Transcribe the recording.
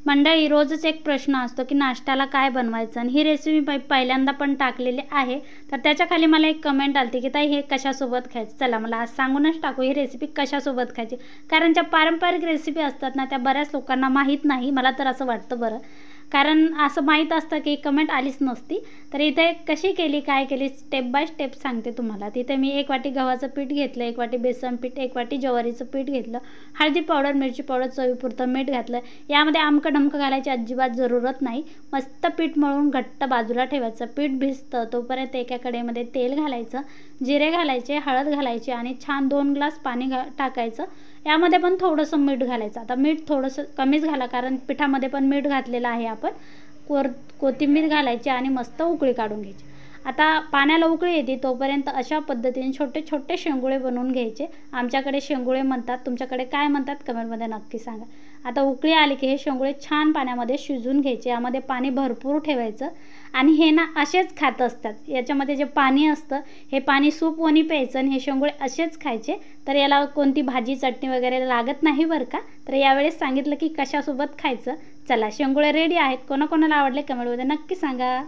मंडळी, रोजच एक प्रश्न असतो की नाश्त्याला काय बनवायचं, आणि ही रेसिपी पहिल्यांदा पण टाकलेली आहे. तर त्याच्या खाली मला एक कमेंट आली की ताई हे कशासोबत खायचं. चला मला आज सांगूनच टाकू ही रेसिपी कशासोबत खायची. कारण ज्या पारंपरिक रेसिपी असतात ना त्या बऱ्याच लोकांना माहीत नाही, मला तर असं वाटतं बरं. कारण असं माहीत असतं की कमेंट आलीच नसती. तर इथे कशी केली, काय केली, स्टेप बाय स्टेप सांगते तुम्हाला. तिथे मी 1 वाटी गव्हाचं पीठ घेतलं, 1 वाटी बेसन पीठ, 1 वाटी ज्वारीचं पीठ घेतलं, हळदी पावडर, मिरची पावडर, चवीपुरतं मीठ घातलं. यामध्ये आमकं ढमकं घालायची अजिबात जरूरत नाही. मस्त पीठ मळून घट्ट बाजूला ठेवायचं. पीठ भिजतं तोपर्यंत एका कढईमध्ये तेल घालायचं, जिरे घालायचे, हळद घालायची आणि छान 2 ग्लास पाणी टाकायचं. यामध्ये पण थोडंसं मीठ घालायचं. आता मीठ थोडंसं कमीच घाला कारण पिठामध्ये पण मीठ घातलेलं आहे आपण. कोथिंबीर घालायची आणि मस्त उकळी काढून घ्यायची. आता पाण्याला उकळी येते तोपर्यंत अशा पद्धतीने छोटे छोटे शेंगुळे बनवून घ्यायचे. आमच्याकडे शेंगुळे म्हणतात, तुमच्याकडे काय म्हणतात कमेंटमध्ये नक्की सांगा. आता उकळी आली की हे शेंगुळे छान पाण्यामध्ये शिजवून घ्यायचे. यामध्ये पाणी भरपूर ठेवायचं आणि हे ना असेच खात असतात. याच्यामध्ये जे पाणी असतं हे पाणी सूपवानी प्यायचं आणि हे शेंगुळे असेच खायचे. तर याला कोणती भाजी चटणी वगैरे लागत नाही बरं का. तर यावेळेस सांगितलं की कशासोबत खायचं. चला शेंगुळे रेडी आहेत. कोणाकोणाला आवडले कमेंटमध्ये नक्की सांगा.